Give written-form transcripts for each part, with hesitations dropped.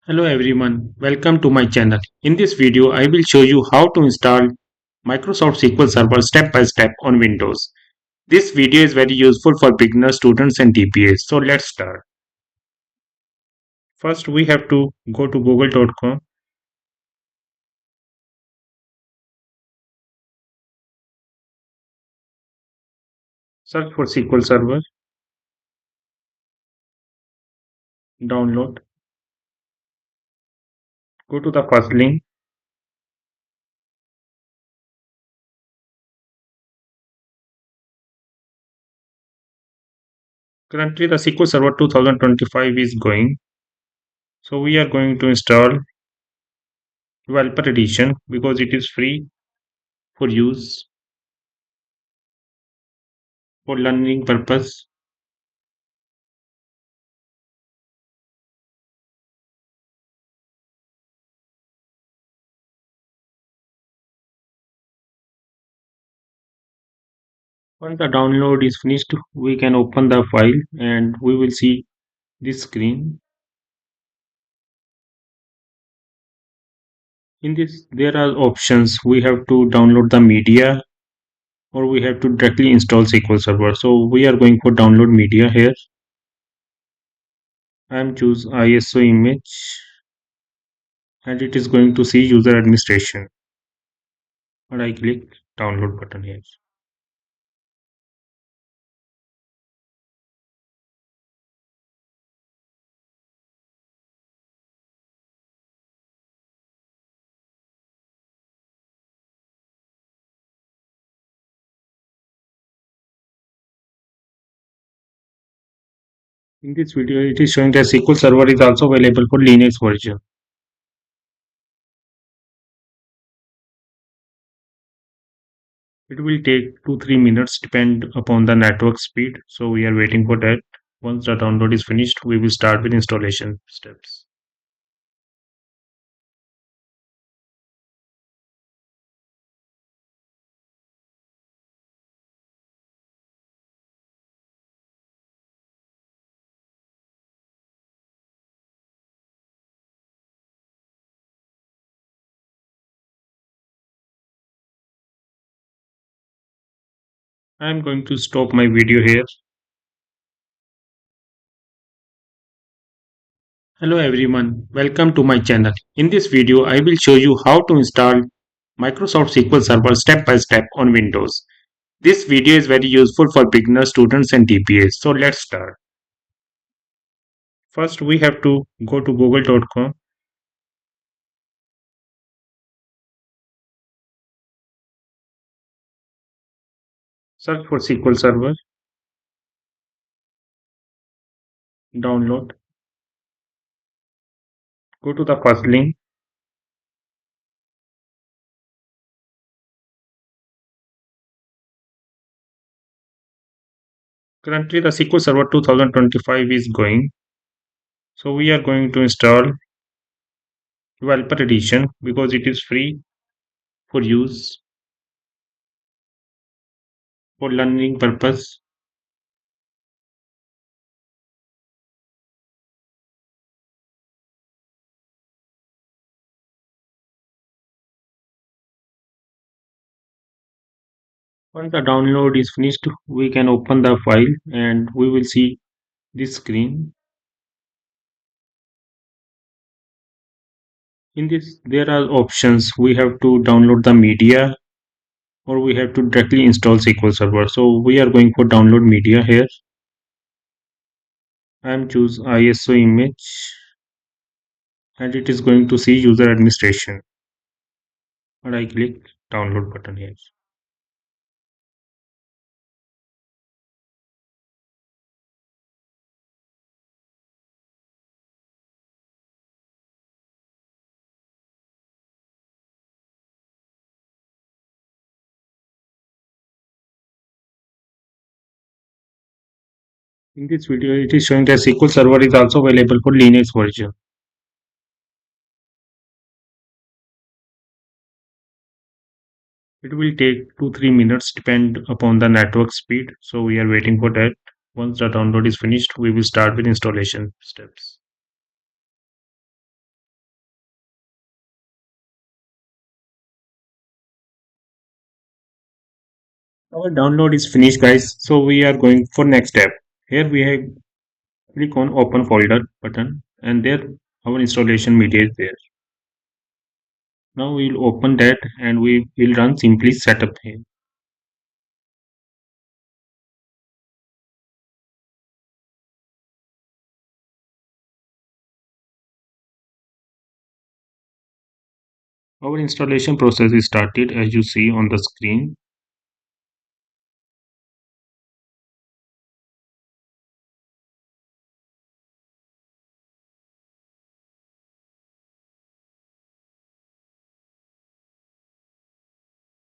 Hello everyone, welcome to my channel. In this video, I will show you how to install Microsoft SQL Server step by step on Windows. This video is very useful for beginners, students and DPAs. So let's start. First, we have to go to google.com, search for SQL Server, download, go to the first link. Currently, the SQL Server 2025 is going. So we are going to install Developer Edition because it is free for use for learning purpose. Once the download is finished, we can open the file and we will see this screen. In this, there are options. We have to download the media or we have to directly install SQL Server. So we are going for download media here. I am choose ISO image and it is going to see user administration. And I click download button here. In this video, it is showing that SQL Server is also available for Linux version. It will take 2-3 minutes depend upon the network speed. So we are waiting for that. Once the download is finished, we will start with installation steps. I am going to stop my video here. Hello everyone, welcome to my channel. In this video, I will show you how to install Microsoft SQL Server step by step on Windows. This video is very useful for beginners, students and DPAs. So let's start. First, we have to go to google.com, search for SQL Server, download, go to the first link. Currently, the SQL Server 2025 is going. So we are going to install Developer Edition because it is free for use for learning purpose. Once the download is finished, we can open the file and we will see this screen. In this, there are options. We have to download the media or we have to directly install SQL Server. So we are going for download media here. I am choose ISO image and it is going to see user administration. And I click download button here. In this video, it is showing that SQL Server is also available for Linux version. It will take 2-3 minutes depend upon the network speed. So we are waiting for that. Once the download is finished, we will start with installation steps. Our download is finished guys, so we are going for next step. Here we have click on open folder button and there our installation media is there. Now we will open that and we will run simply setup here. Our installation process is started as you see on the screen.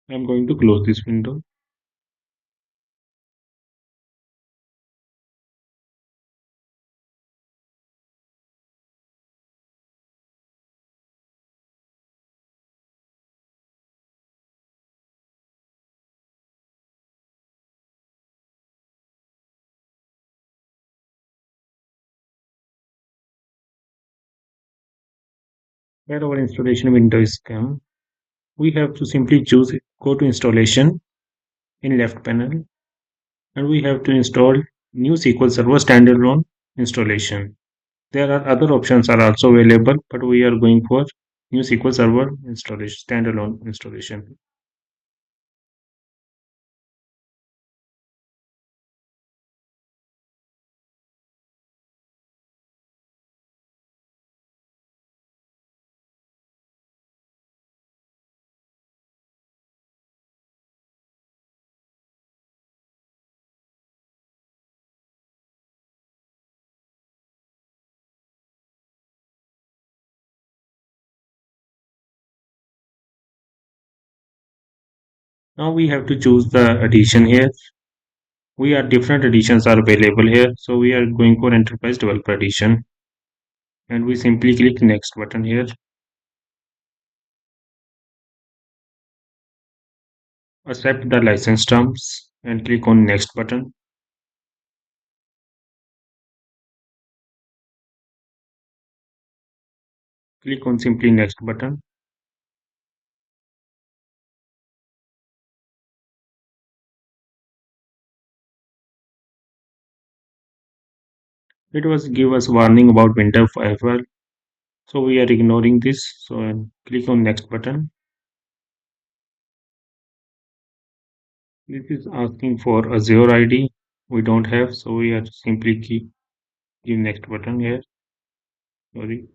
I am going to close this window. Where our installation window is come, we have to simply choose go to installation in left panel and we have to install new SQL Server standalone installation. There are other options are also available, but we are going for new SQL Server installation standalone installation. Now we have to choose the edition here. We are different editions are available here, so we are going for Enterprise Developer Edition, and we simply click next button here. Accept the license terms and click on next button. Click on simply next button. It was give us warning about winter firewall, so we are ignoring this. So click on next button. This is asking for Azure ID. We don't have, so we are simply give next button here. Sorry.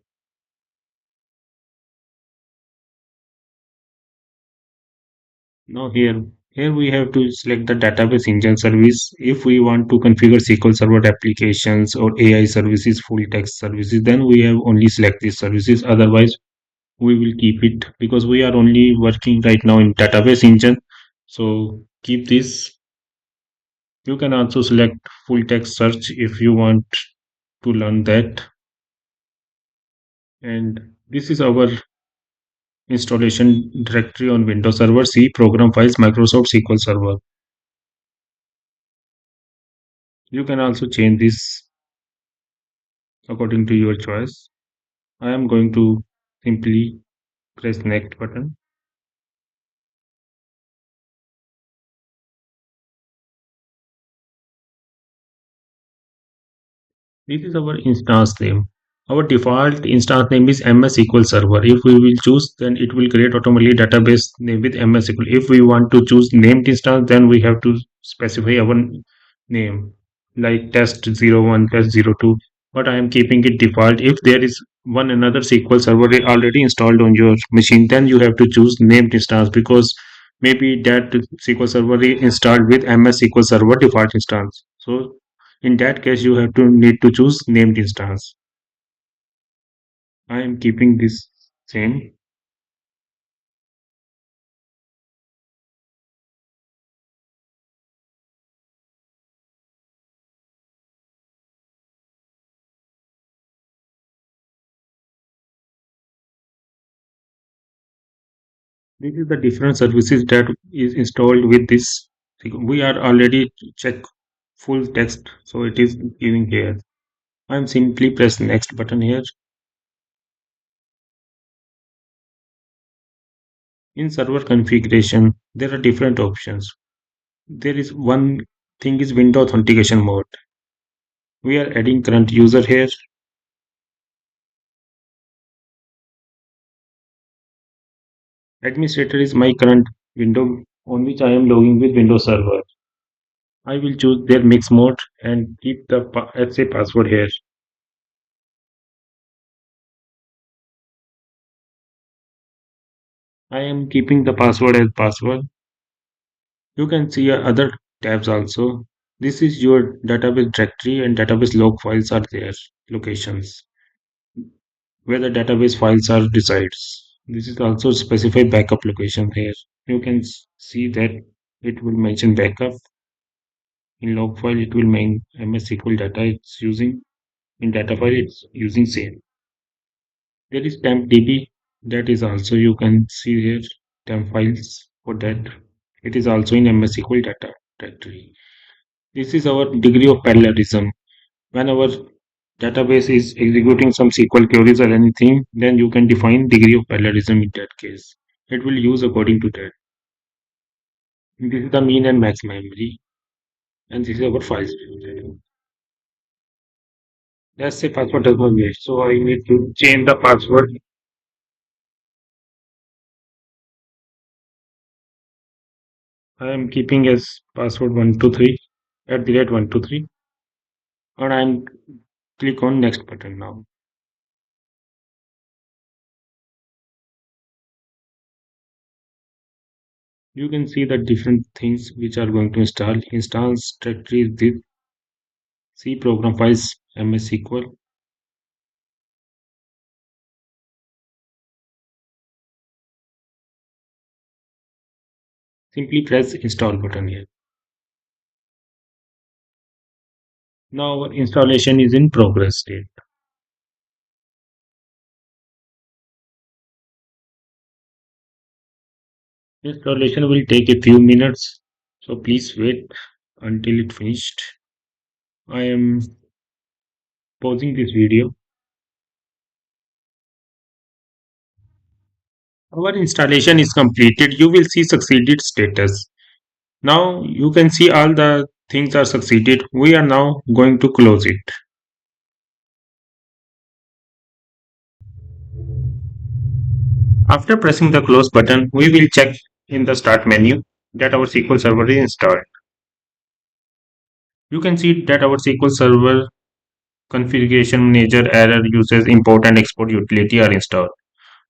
Now here we have to select the database engine service. If we want to configure SQL Server applications or AI services, full text services, then we have only select these services. Otherwise, we will keep it because we are only working right now in database engine. So keep this. You can also select full text search if you want to learn that. And this is our installation directory on Windows Server C program files Microsoft SQL Server. You can also change this according to your choice. I am going to simply press next button. This is our instance name. Our default instance name is MS SQL Server. If we will choose, then it will create automatically database name with MS SQL. If we want to choose named instance, then we have to specify our name like test01, test02. But I am keeping it default. If there is one another SQL Server already installed on your machine, then you have to choose named instance because maybe that SQL Server is installed with MS SQL Server default instance. So in that case, you have to need to choose named instance. I am keeping this same. This is the different services that is installed with this. We are already check full text, so it is giving here. I am simply press next button here. In server configuration, there are different options. There is one thing is window authentication mode. We are adding current user here. Administrator is my current window on which I am logging with Windows Server. I will choose their mix mode and keep the SA password here. I am keeping the password as password. You can see other tabs also. This is your database directory and database log files are there, locations where the database files are resides. This is also specified backup location here. You can see that it will mention backup in log file. It will mean MS SQL data it's using in data file. It's using same. There is temp DB that is also you can see here temp files for that. It is also in MS SQL data directory. This is our degree of parallelism. When our database is executing some SQL queries or anything, then you can define degree of parallelism in that case. It will use according to that. This is the mean and max memory, and this is our files. Let's say password does not match, so I need to change the password. I am keeping as password 123 at the rate 123, and I'm click on next button now. You can see the different things which are going to install. Instance directory this C program files MS SQL. Simply press install button here. Now our installation is in progress state. Installation will take a few minutes, so please wait until it finished. I am pausing this video. Our installation is completed. You will see succeeded status. Now you can see all the things are succeeded. We are now going to close it. After pressing the close button, we will check in the start menu that our SQL Server is installed. You can see that our SQL Server configuration manager error uses import and export utility are installed.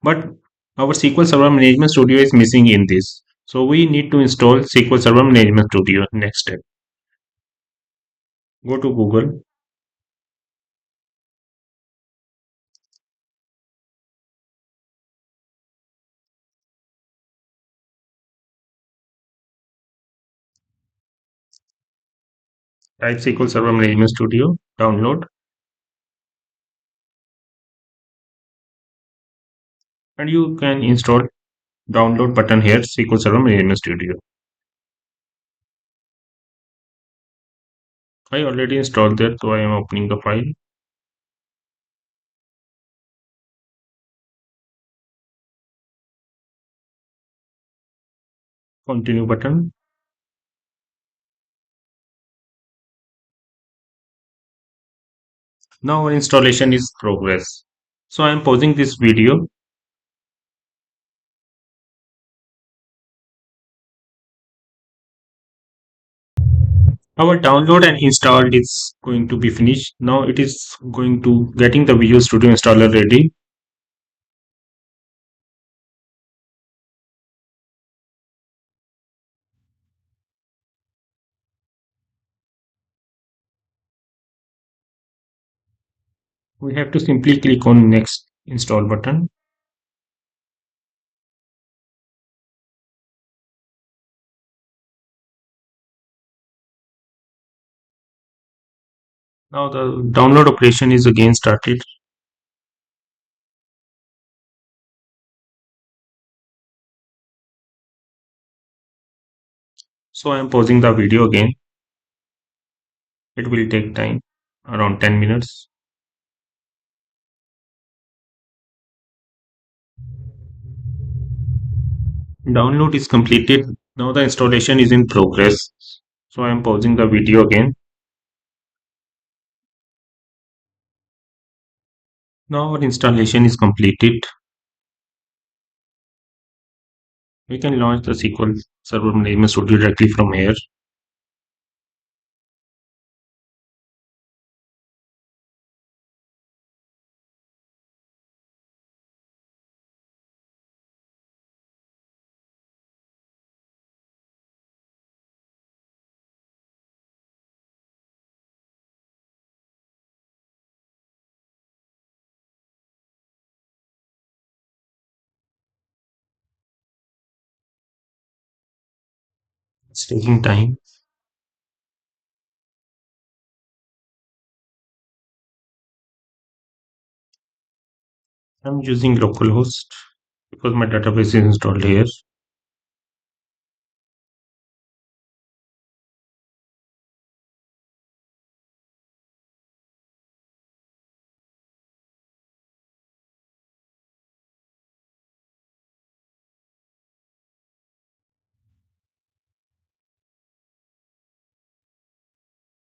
But our SQL Server Management Studio is missing in this. So we need to install SQL Server Management Studio. Next step. Go to Google. Type SQL Server Management Studio. Download. And you can install download button here SQL Server Management Studio. I already installed that, so I am opening the file. Continue button. Now our installation is progress. So I am pausing this video. Our download and install is going to be finished. Now it is going to getting the Visual Studio installer ready. We have to simply click on next install button. Now the download operation is again started. So I am pausing the video again. It will take time, around 10 minutes. Download is completed. Now the installation is in progress. So I am pausing the video again. Now our installation is completed. We can launch the SQL Server Management Studio directly from here. It's taking time. I'm using localhost because my database is installed here.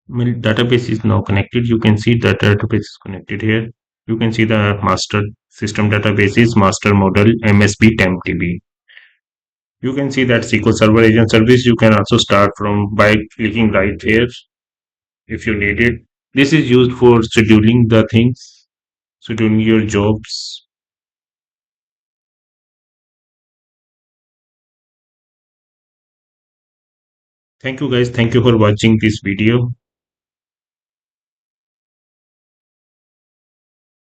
My database is now connected. You can see that database is connected here. You can see the master system database is master model MSB TempDB. You can see that SQL Server Agent Service. You can also start from by clicking right here if you need it. This is used for scheduling the things, scheduling your jobs. Thank you guys. Thank you for watching this video.